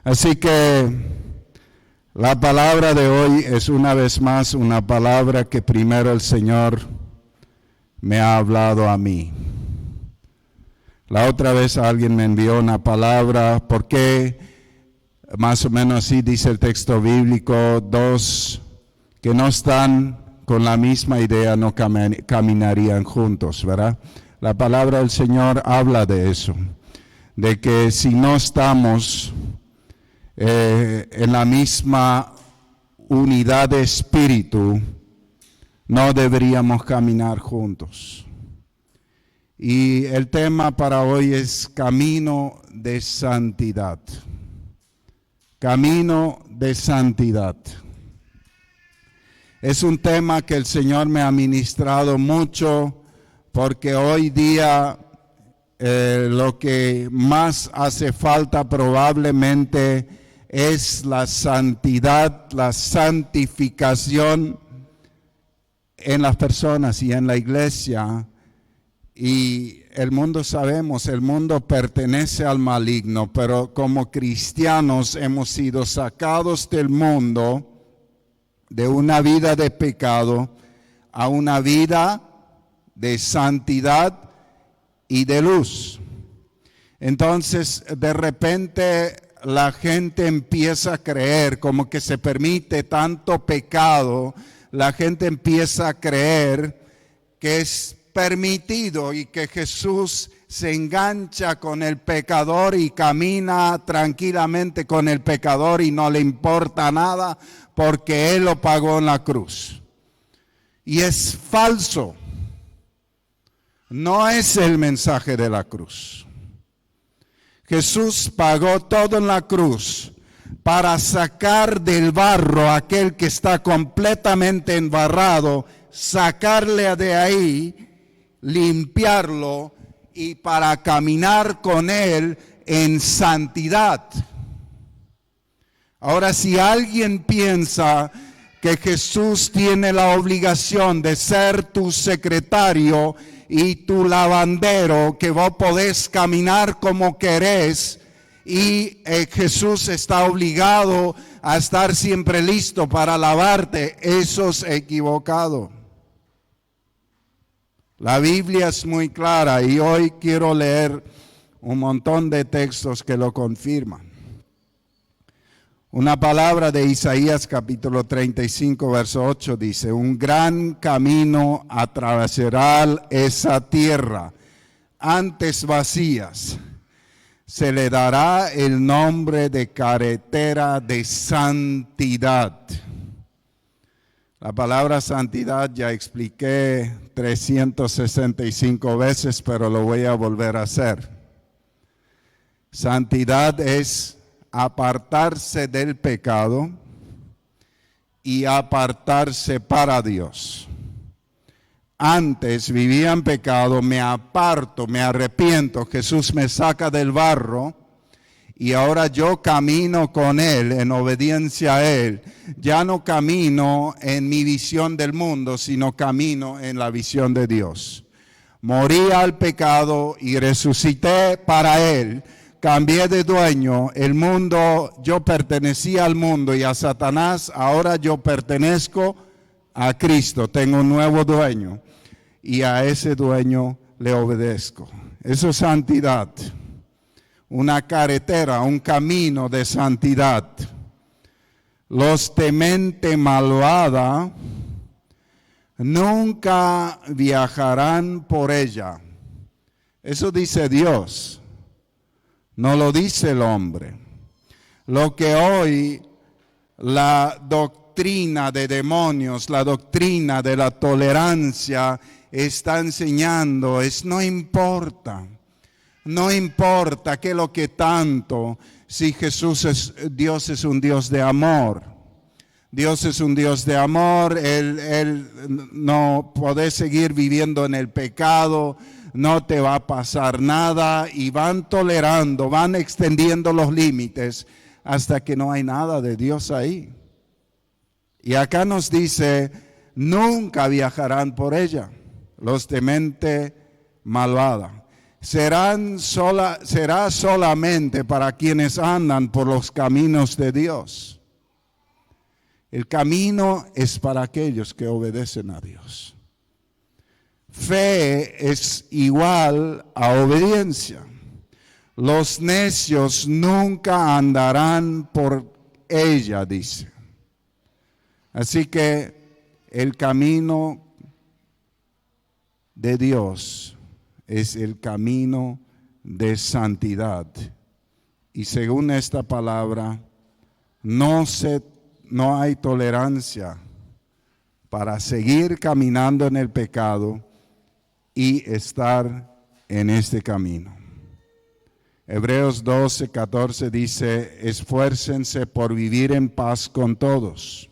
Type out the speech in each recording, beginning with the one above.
Así que la palabra de hoy es una vez más una palabra que primero el Señor me ha hablado a mí. La otra vez alguien me envió una palabra, porque más o menos así dice el texto bíblico, dos que no están con la misma idea no caminarían juntos, ¿verdad? La palabra del Señor habla de eso, de que si no estamos en la misma unidad de espíritu, no deberíamos caminar juntos. Y el tema para hoy es camino de santidad. Camino de santidad. Es un tema que el Señor me ha ministrado mucho, porque hoy día lo que más hace falta probablemente es la santidad, la santificación en las personas y en la iglesia. Y el mundo, sabemos, el mundo pertenece al maligno, pero como cristianos hemos sido sacados del mundo, de una vida de pecado, a una vida de santidad y de luz. Entonces, de repente, la gente empieza a creer, como que se permite tanto pecado, la gente empieza a creer que es permitido y que Jesús se engancha con el pecador y camina tranquilamente con el pecador y no le importa nada porque Él lo pagó en la cruz. Y es falso. No es el mensaje de la cruz. Jesús pagó todo en la cruz para sacar del barro a aquel que está completamente embarrado, sacarle de ahí, limpiarlo y para caminar con Él en santidad. Ahora, si alguien piensa que Jesús tiene la obligación de ser tu secretario y tu lavandero, que vos podés caminar como querés, y Jesús está obligado a estar siempre listo para lavarte, eso es equivocado. La Biblia es muy clara y hoy quiero leer un montón de textos que lo confirman. Una palabra de Isaías capítulo 35 verso 8 dice: un gran camino atravesará esa tierra, antes vacías. Se le dará el nombre de carretera de santidad. La palabra santidad ya expliqué 365 veces, pero lo voy a volver a hacer. Santidad es apartarse del pecado y apartarse para Dios. Antes vivía en pecado, me aparto, me arrepiento, Jesús me saca del barro y ahora yo camino con Él en obediencia a Él. Ya no camino en mi visión del mundo, sino camino en la visión de Dios. Morí al pecado y resucité para Él. Cambié de dueño, el mundo, yo pertenecía al mundo y a Satanás, ahora yo pertenezco a Cristo, tengo un nuevo dueño y a ese dueño le obedezco. Eso es santidad, una carretera, un camino de santidad. Los de mente malvada nunca viajarán por ella. Eso dice Dios. No lo dice el hombre. Lo que hoy la doctrina de demonios, la doctrina de la tolerancia está enseñando es no importa qué lo que tanto, si Dios es un Dios de amor. Dios es un Dios de amor, Él no podés seguir viviendo en el pecado, no te va a pasar nada, y van tolerando, van extendiendo los límites hasta que no hay nada de Dios ahí. Y acá nos dice, nunca viajarán por ella, los de mente malvada. será solamente para quienes andan por los caminos de Dios. El camino es para aquellos que obedecen a Dios. Fe es igual a obediencia. Los necios nunca andarán por ella, dice. Así que el camino de Dios es el camino de santidad. Y según esta palabra, no hay tolerancia para seguir caminando en el pecado y estar en este camino. Hebreos 12:14 dice: esfuércense por vivir en paz con todos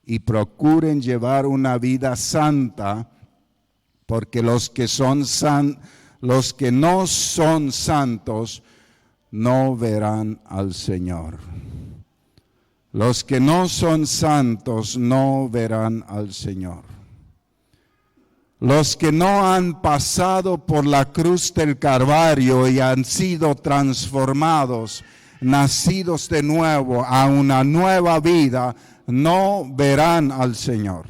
y procuren llevar una vida santa, porque los que no son santos no verán al Señor. Los que no son santos no verán al Señor. Los que no han pasado por la cruz del Calvario y han sido transformados, nacidos de nuevo a una nueva vida, no verán al Señor.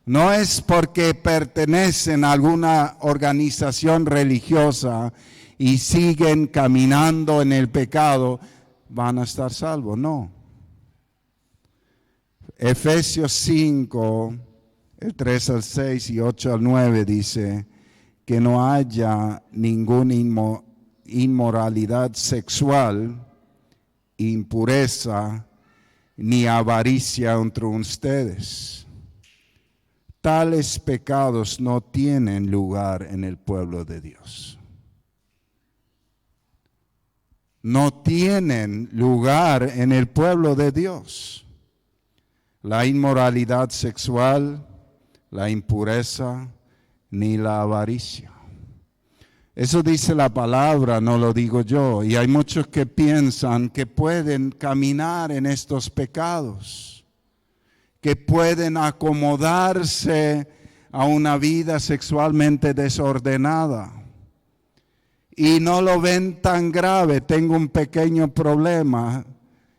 No es porque pertenecen a alguna organización religiosa y siguen caminando en el pecado, van a estar salvos, no. Efesios 5, el 3 al 6 y 8 al 9 dice que no haya ninguna inmoralidad sexual, impureza, ni avaricia entre ustedes. Tales pecados no tienen lugar en el pueblo de Dios. No tienen lugar en el pueblo de Dios. La inmoralidad sexual, la impureza, ni la avaricia. Eso dice la palabra, no lo digo yo. Y hay muchos que piensan que pueden caminar en estos pecados, que pueden acomodarse a una vida sexualmente desordenada. Y no lo ven tan grave. Tengo un pequeño problema.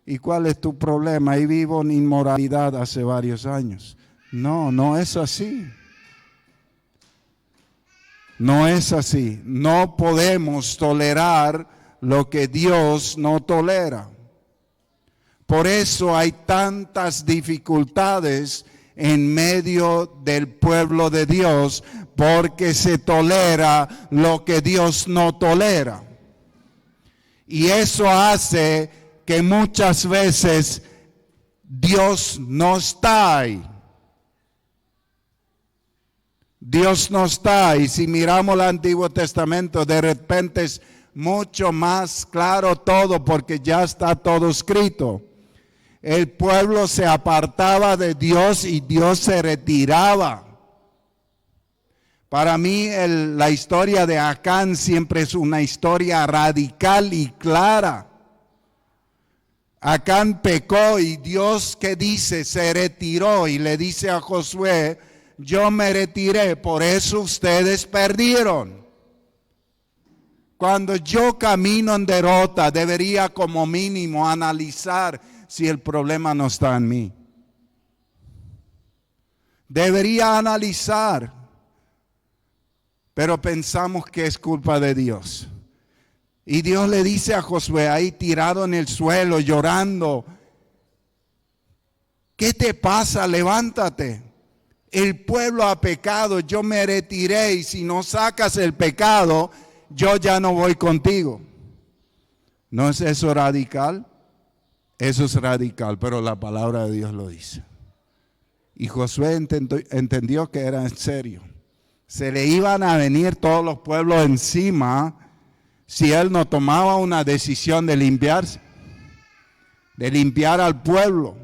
¿Y cuál es tu problema? Y vivo en inmoralidad hace varios años. No, no es así. No es así. No podemos tolerar lo que Dios no tolera. Por eso hay tantas dificultades en medio del pueblo de Dios, porque se tolera lo que Dios no tolera. Y eso hace que muchas veces Dios no está ahí. Dios no está ahí. Si miramos el Antiguo Testamento, de repente es mucho más claro todo, porque ya está todo escrito. El pueblo se apartaba de Dios y Dios se retiraba. Para mí la historia de Acán siempre es una historia radical y clara. Acán pecó y Dios, ¿qué dice? Se retiró y le dice a Josué: yo me retiré, por eso ustedes perdieron. Cuando yo camino en derrota, debería como mínimo analizar si el problema no está en mí. Debería analizar, pero pensamos que es culpa de Dios. Y Dios le dice a Josué ahí tirado en el suelo, llorando: ¿qué te pasa? Levántate. El pueblo ha pecado, yo me retiré, y si no sacas el pecado, yo ya no voy contigo. ¿No es eso radical? Eso es radical, pero la palabra de Dios lo dice. Y Josué entendió que era en serio. Se le iban a venir todos los pueblos encima si él no tomaba una decisión de limpiarse, de limpiar al pueblo.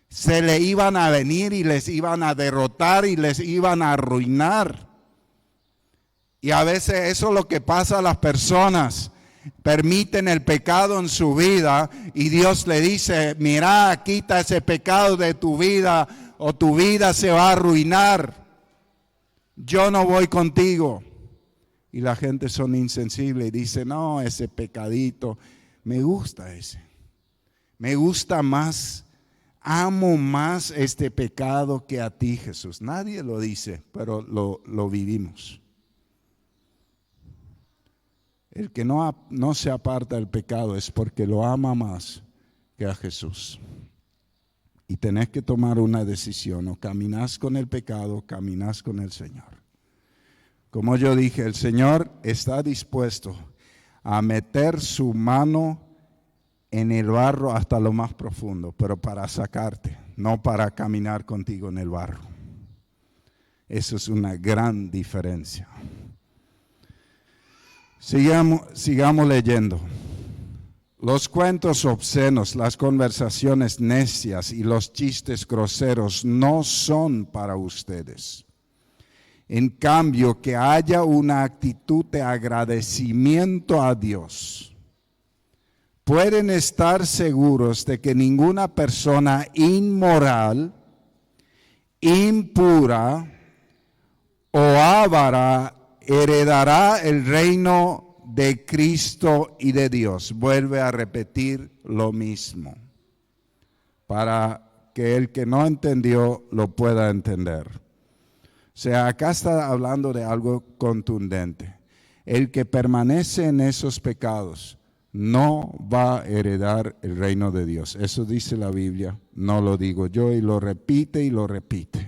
Se le iban a venir y les iban a derrotar y les iban a arruinar. Y a veces eso es lo que pasa a las personas. Permiten el pecado en su vida y Dios le dice: mira, quita ese pecado de tu vida o tu vida se va a arruinar. Yo no voy contigo. Y la gente son insensibles y dice, no, ese pecadito, me gusta ese. Me gusta más, amo más este pecado que a ti, Jesús. Nadie lo dice, pero lo vivimos. El que no se aparta del pecado es porque lo ama más que a Jesús. Y tenés que tomar una decisión, o caminás con el pecado, o caminás con el Señor. Como yo dije, el Señor está dispuesto a meter su mano en el barro hasta lo más profundo, pero para sacarte, no para caminar contigo en el barro. Eso es una gran diferencia. Sigamos leyendo. Los cuentos obscenos, las conversaciones necias y los chistes groseros no son para ustedes. En cambio, que haya una actitud de agradecimiento a Dios. Pueden estar seguros de que ninguna persona inmoral, impura o avara heredará el reino de Cristo y de Dios. Vuelve a repetir lo mismo, para que el que no entendió lo pueda entender. O sea, acá está hablando de algo contundente. El que permanece en esos pecados no va a heredar el reino de Dios. Eso dice la Biblia, no lo digo yo, y lo repite y lo repite.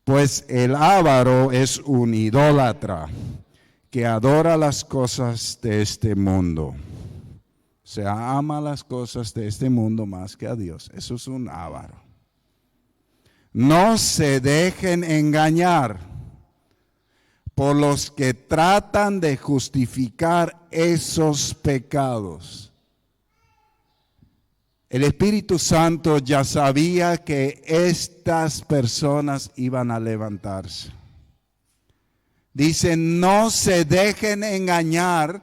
Pues el avaro es un idólatra que adora las cosas de este mundo. O sea, ama las cosas de este mundo más que a Dios. Eso es un avaro. No se dejen engañar por los que tratan de justificar esos pecados. El Espíritu Santo ya sabía que estas personas iban a levantarse. Dice, no se dejen engañar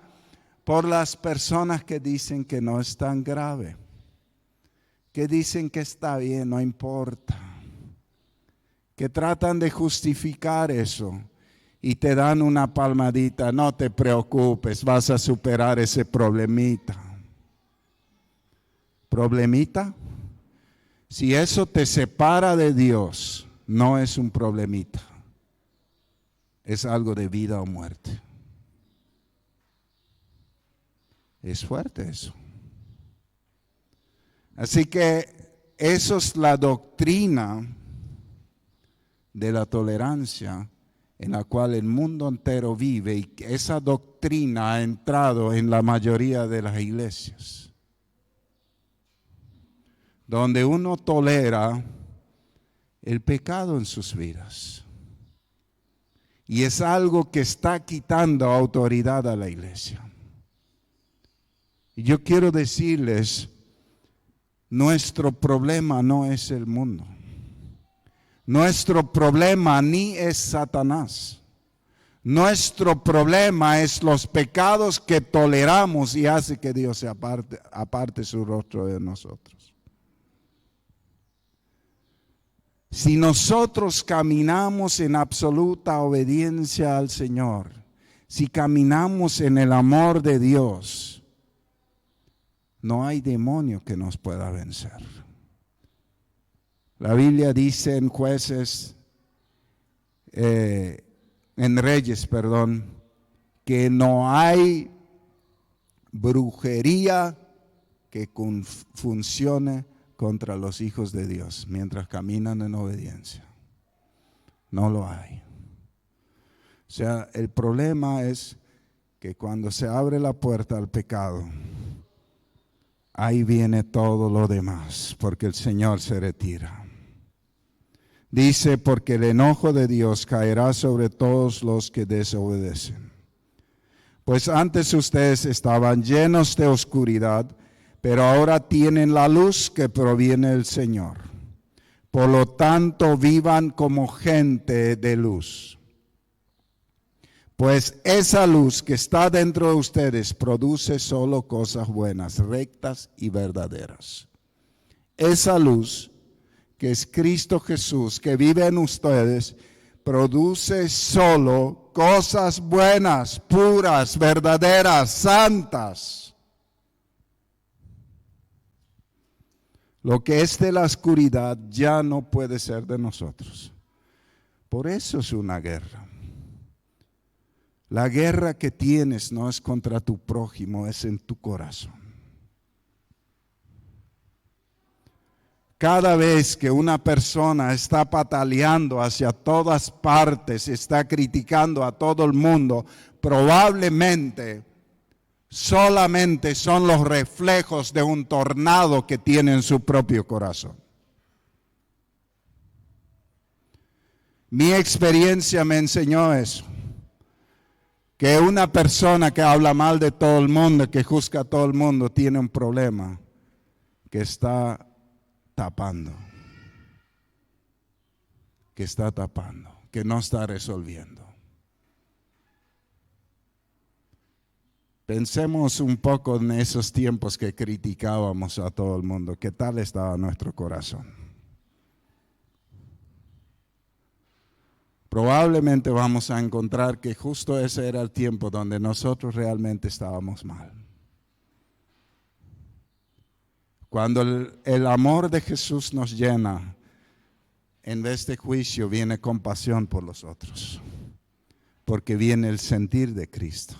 por las personas que dicen que no es tan grave, que dicen que está bien, no importa, que tratan de justificar eso y te dan una palmadita, no te preocupes, vas a superar ese problemita. ¿Problemita? Si eso te separa de Dios, no es un problemita. Es algo de vida o muerte. Es fuerte eso. Así que eso es la doctrina de la tolerancia en la cual el mundo entero vive, y esa doctrina ha entrado en la mayoría de las iglesias, donde uno tolera el pecado en sus vidas. Y es algo que está quitando autoridad a la iglesia. Y yo quiero decirles, nuestro problema no es el mundo. Nuestro problema ni es Satanás. Nuestro problema es los pecados que toleramos y hace que Dios se aparte su rostro de nosotros. Si nosotros caminamos en absoluta obediencia al Señor, si caminamos en el amor de Dios, no hay demonio que nos pueda vencer. La Biblia dice en Jueces, en Reyes, que no hay brujería que funcione contra los hijos de Dios mientras caminan en obediencia. No lo hay. O sea, el problema es que cuando se abre la puerta al pecado, ahí viene todo lo demás, porque el Señor se retira. Dice, porque el enojo de Dios caerá sobre todos los que desobedecen. Pues antes ustedes estaban llenos de oscuridad, pero ahora tienen la luz que proviene del Señor. Por lo tanto, vivan como gente de luz. Pues esa luz que está dentro de ustedes produce solo cosas buenas, rectas y verdaderas. Esa luz, que es Cristo Jesús, que vive en ustedes, produce solo cosas buenas, puras, verdaderas, santas. Lo que es de la oscuridad ya no puede ser de nosotros. Por eso es una guerra. La guerra que tienes no es contra tu prójimo, es en tu corazón. Cada vez que una persona está pataleando hacia todas partes, está criticando a todo el mundo, probablemente solamente son los reflejos de un tornado que tiene en su propio corazón. Mi experiencia me enseñó eso. Que una persona que habla mal de todo el mundo, que juzga a todo el mundo, tiene un problema que está tapando, que no está resolviendo. Pensemos un poco en esos tiempos que criticábamos a todo el mundo. ¿Qué tal estaba nuestro corazón? Probablemente vamos a encontrar que justo ese era el tiempo donde nosotros realmente estábamos mal. Cuando el amor de Jesús nos llena, en vez de juicio viene compasión por los otros, porque viene el sentir de Cristo.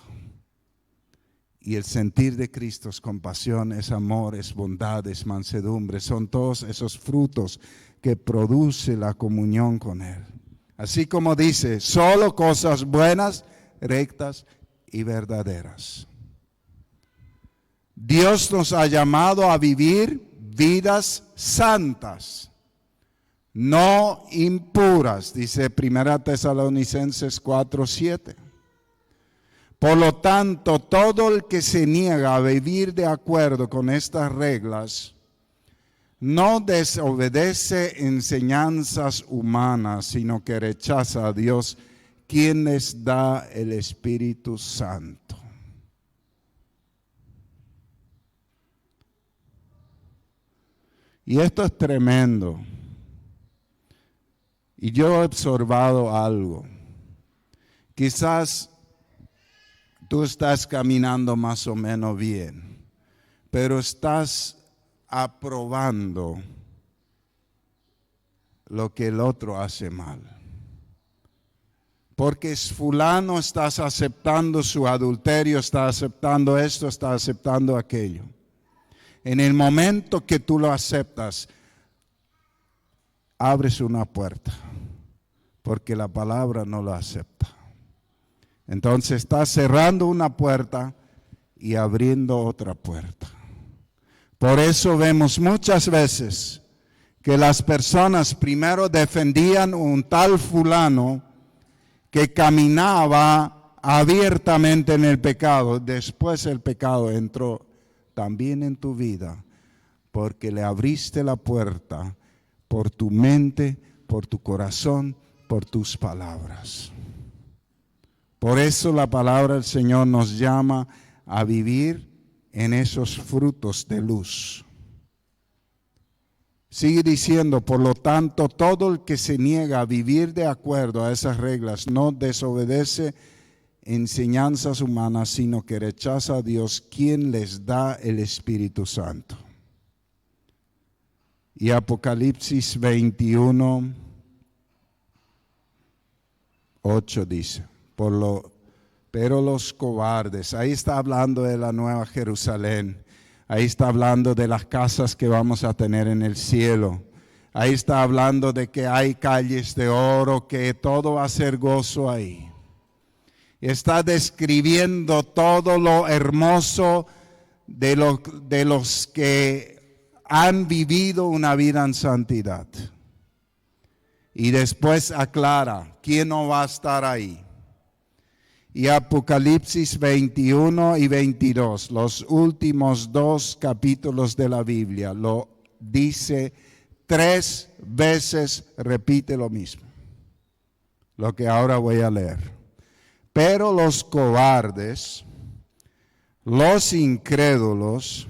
Y el sentir de Cristo es compasión, es amor, es bondad, es mansedumbre, son todos esos frutos que produce la comunión con Él. Así como dice, solo cosas buenas, rectas y verdaderas. Dios nos ha llamado a vivir vidas santas, no impuras, dice 1 Tesalonicenses 4:7. Por lo tanto, todo el que se niega a vivir de acuerdo con estas reglas, no desobedece enseñanzas humanas, sino que rechaza a Dios, quien les da el Espíritu Santo. Y esto es tremendo. Y yo he observado algo. Quizás tú estás caminando más o menos bien, pero estás aprobando lo que el otro hace mal. Porque fulano estás aceptando su adulterio, está aceptando esto, está aceptando aquello. En el momento que tú lo aceptas, abres una puerta, porque la palabra no lo acepta. Entonces estás cerrando una puerta y abriendo otra puerta. Por eso vemos muchas veces que las personas primero defendían un tal fulano que caminaba abiertamente en el pecado. Después el pecado entró también en tu vida porque le abriste la puerta por tu mente, por tu corazón, por tus palabras. Por eso la palabra del Señor nos llama a vivir en esos frutos de luz. Sigue diciendo, por lo tanto, todo el que se niega a vivir de acuerdo a esas reglas no desobedece enseñanzas humanas, sino que rechaza a Dios, quien les da el Espíritu Santo. Y Apocalipsis 21:8 dice, pero los cobardes, ahí está hablando de la Nueva Jerusalén, ahí está hablando de las casas que vamos a tener en el cielo, ahí está hablando de que hay calles de oro, que todo va a ser gozo ahí. Está describiendo todo lo hermoso de los que han vivido una vida en santidad. Y después aclara, ¿quién no va a estar ahí? Y Apocalipsis 21 y 22, los últimos 2 capítulos de la Biblia, lo dice 3 veces, repite lo mismo, lo que ahora voy a leer. Pero los cobardes, los incrédulos,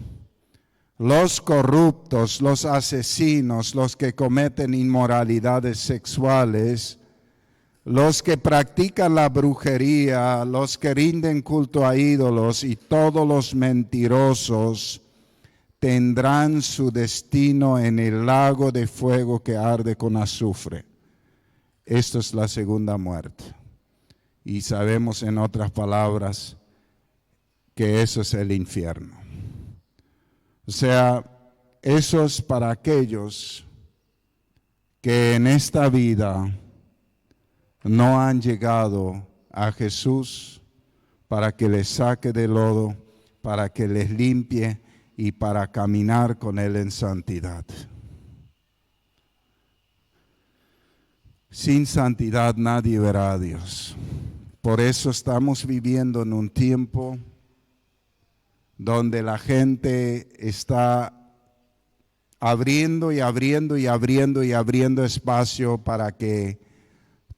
los corruptos, los asesinos, los que cometen inmoralidades sexuales, los que practican la brujería, los que rinden culto a ídolos y todos los mentirosos tendrán su destino en el lago de fuego que arde con azufre. Esto es la segunda muerte. Y sabemos en otras palabras que eso es el infierno. O sea, eso es para aquellos que en esta vida no han llegado a Jesús para que les saque del lodo, para que les limpie y para caminar con Él en santidad. Sin santidad nadie verá a Dios. Por eso estamos viviendo en un tiempo donde la gente está abriendo y abriendo y abriendo y abriendo espacio para que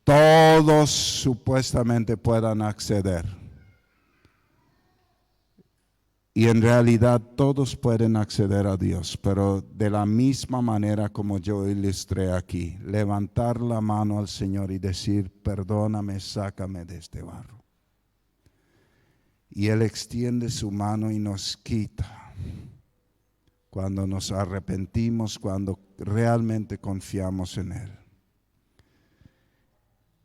todos supuestamente puedan acceder. Y en realidad todos pueden acceder a Dios, pero de la misma manera como yo ilustré aquí, levantar la mano al Señor y decir, perdóname, sácame de este barro. Y Él extiende su mano y nos quita. Cuando nos arrepentimos, cuando realmente confiamos en Él.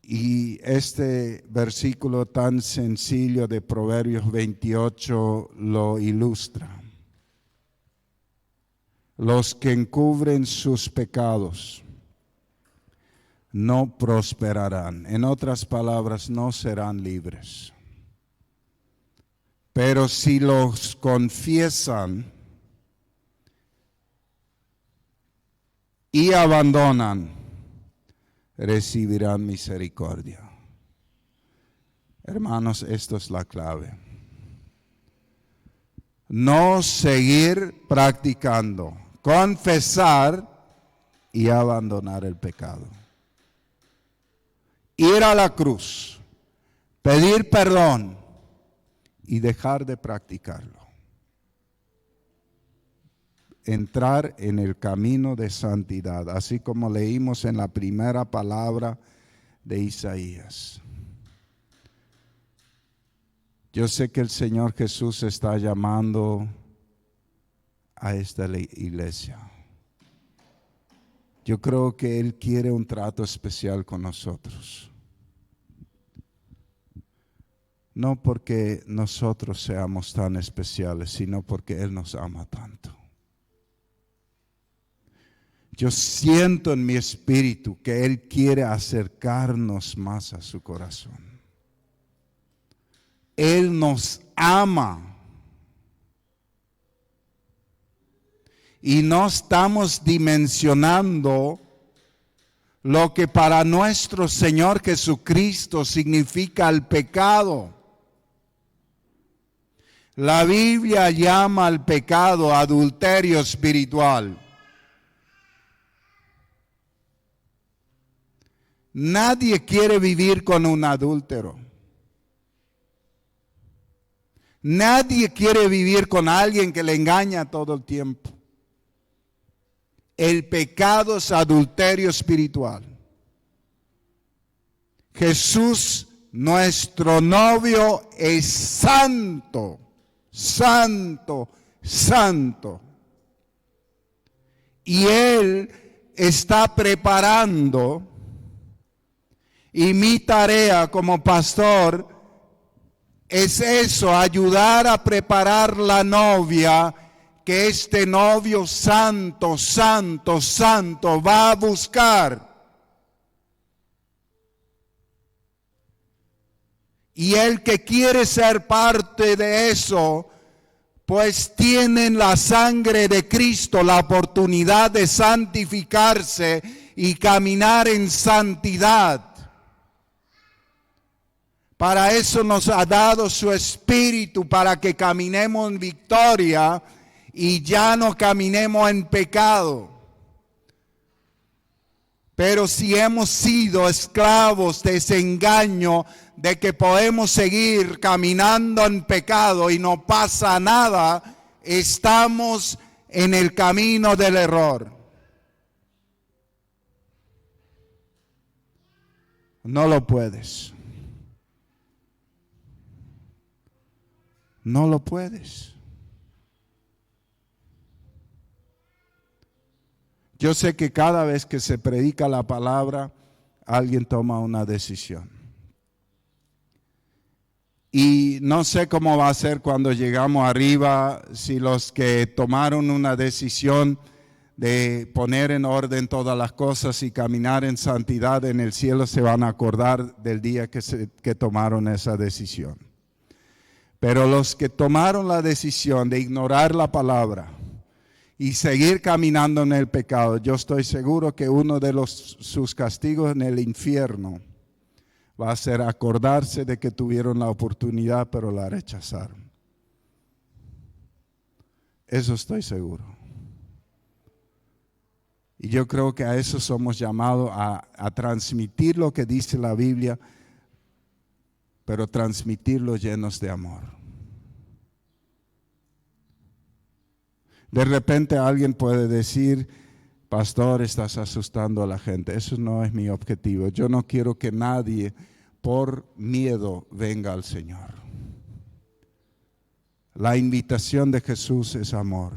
Y este versículo tan sencillo de Proverbios 28 lo ilustra. Los que encubren sus pecados no prosperarán. En otras palabras, no serán libres. Pero si los confiesan y abandonan, recibirán misericordia. Hermanos, esto es la clave. No seguir practicando, confesar y abandonar el pecado. Ir a la cruz, pedir perdón y dejar de practicarlo. Entrar en el camino de santidad, así como leímos en la primera palabra de Isaías. Yo sé que el Señor Jesús está llamando a esta iglesia. Yo creo que Él quiere un trato especial con nosotros. No porque nosotros seamos tan especiales, sino porque Él nos ama tanto. Yo siento en mi espíritu que Él quiere acercarnos más a su corazón. Él nos ama. Y no estamos dimensionando lo que para nuestro Señor Jesucristo significa el pecado. La Biblia llama al pecado adulterio espiritual. Nadie quiere vivir con un adúltero. Nadie quiere vivir con alguien que le engaña todo el tiempo. El pecado es adulterio espiritual. Jesús, nuestro novio, es santo, santo, santo. Y Él está preparando. Y mi tarea como pastor es eso, ayudar a preparar la novia que este novio santo, santo, santo va a buscar. Y el que quiere ser parte de eso, pues tiene en la sangre de Cristo la oportunidad de santificarse y caminar en santidad. Para eso nos ha dado su Espíritu, para que caminemos en victoria y ya no caminemos en pecado. Pero si hemos sido esclavos de ese engaño de que podemos seguir caminando en pecado y no pasa nada, estamos en el camino del error. No lo puedes. No lo puedes. Yo sé que cada vez que se predica la palabra, alguien toma una decisión. Y no sé cómo va a ser cuando llegamos arriba, si los que tomaron una decisión de poner en orden todas las cosas y caminar en santidad en el cielo se van a acordar del día que tomaron esa decisión. Pero los que tomaron la decisión de ignorar la palabra y seguir caminando en el pecado, yo estoy seguro que uno de sus castigos en el infierno va a ser acordarse de que tuvieron la oportunidad, pero la rechazaron. Eso estoy seguro. Y yo creo que a eso somos llamados a transmitir lo que dice la Biblia, pero transmitirlo llenos de amor. De repente alguien puede decir, pastor, estás asustando a la gente. Eso no es mi objetivo. Yo no quiero que nadie por miedo venga al Señor. La invitación de Jesús es amor.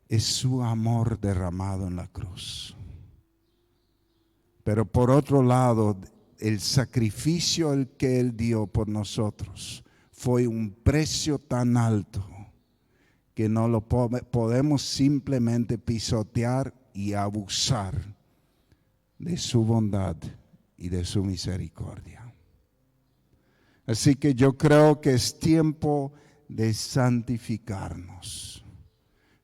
Es su amor derramado en la cruz. Pero por otro lado, el sacrificio que Él dio por nosotros fue un precio tan alto que no lo podemos simplemente pisotear y abusar de su bondad y de su misericordia. Así que yo creo que es tiempo de santificarnos,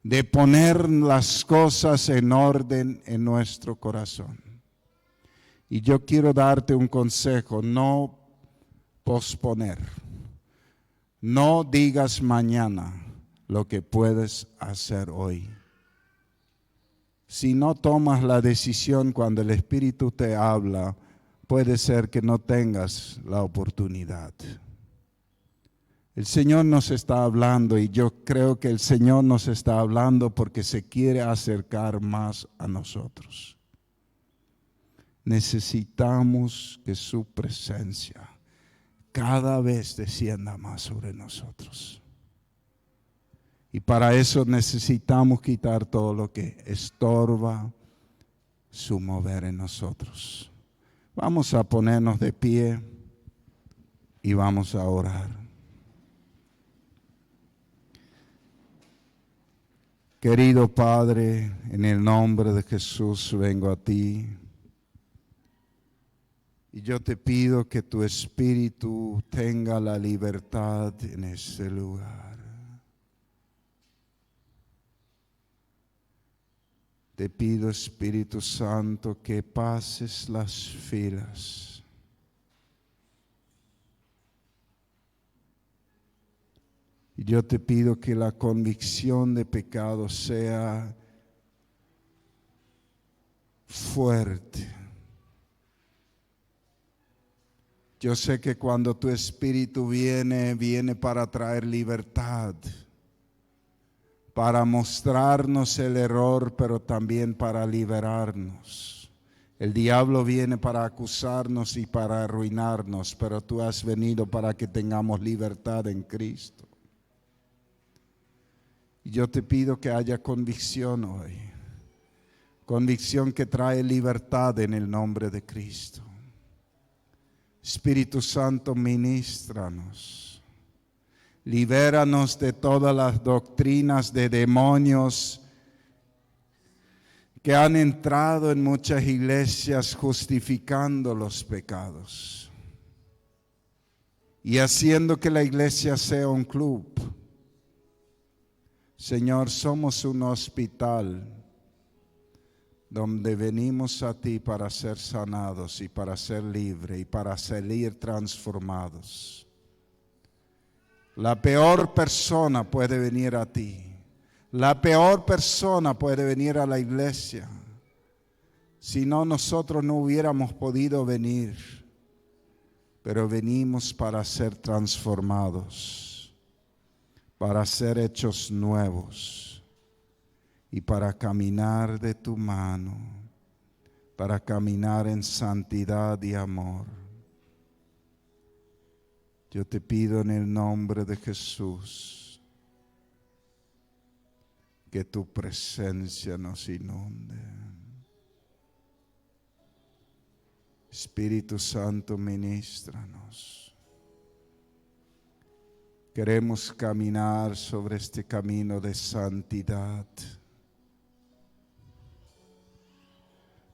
de poner las cosas en orden en nuestro corazón. Y yo quiero darte un consejo: no posponer. No digas mañana lo que puedes hacer hoy. Si no tomas la decisión cuando el Espíritu te habla, puede ser que no tengas la oportunidad. El Señor nos está hablando y yo creo que el Señor nos está hablando porque se quiere acercar más a nosotros. Necesitamos que su presencia cada vez descienda más sobre nosotros. Y para eso necesitamos quitar todo lo que estorba su mover en nosotros. Vamos a ponernos de pie y vamos a orar. Querido Padre, en el nombre de Jesús vengo a ti. Y yo te pido que tu Espíritu tenga la libertad en este lugar. Te pido, Espíritu Santo, que pases las filas. Y yo te pido que la convicción de pecado sea fuerte. Yo sé que cuando tu Espíritu viene para traer libertad, para mostrarnos el error, pero también para liberarnos. El diablo viene para acusarnos y para arruinarnos, pero tú has venido para que tengamos libertad en Cristo. Y yo te pido que haya convicción hoy, convicción que trae libertad en el nombre de Cristo. Espíritu Santo, ministranos. Libéranos de todas las doctrinas de demonios que han entrado en muchas iglesias justificando los pecados y haciendo que la iglesia sea un club. Señor, somos un hospital donde venimos a ti para ser sanados y para ser libres y para salir transformados. La peor persona puede venir a ti. La peor persona puede venir a la iglesia. Si no, nosotros no hubiéramos podido venir. Pero venimos para ser transformados, para ser hechos nuevos y para caminar de tu mano para caminar en santidad y amor. Yo te pido en el nombre de Jesús que tu presencia nos inunde. Espíritu Santo, ministranos. Queremos caminar sobre este camino de santidad.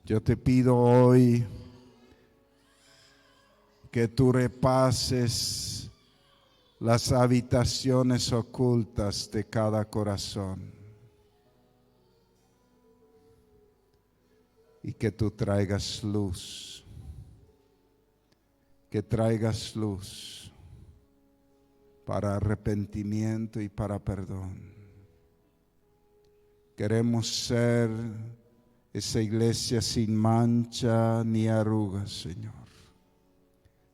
Yo te pido hoy que tú repases las habitaciones ocultas de cada corazón y que tú traigas luz, que traigas luz para arrepentimiento y para perdón. Queremos ser esa iglesia sin mancha ni arrugas, Señor,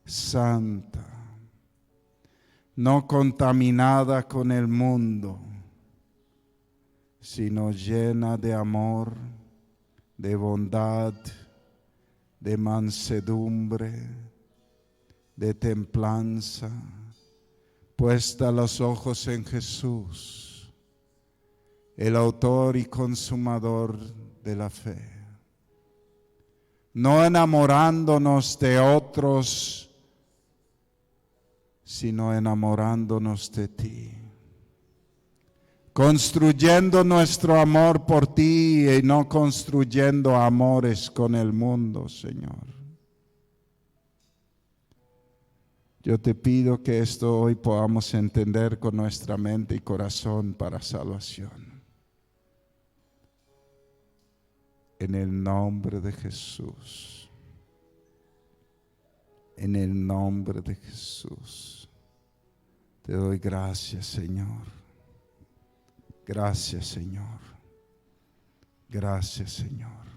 santa, no contaminada con el mundo, sino llena de amor, de bondad, de mansedumbre, de templanza, puesta los ojos en Jesús, el autor y consumador de la fe. No enamorándonos de otros, sino enamorándonos de ti. Construyendo nuestro amor por ti y no construyendo amores con el mundo, Señor. Yo te pido que esto hoy podamos entender con nuestra mente y corazón para salvación. En el nombre de Jesús. En el nombre de Jesús. Te doy gracias, Señor. Gracias, Señor. Gracias, Señor.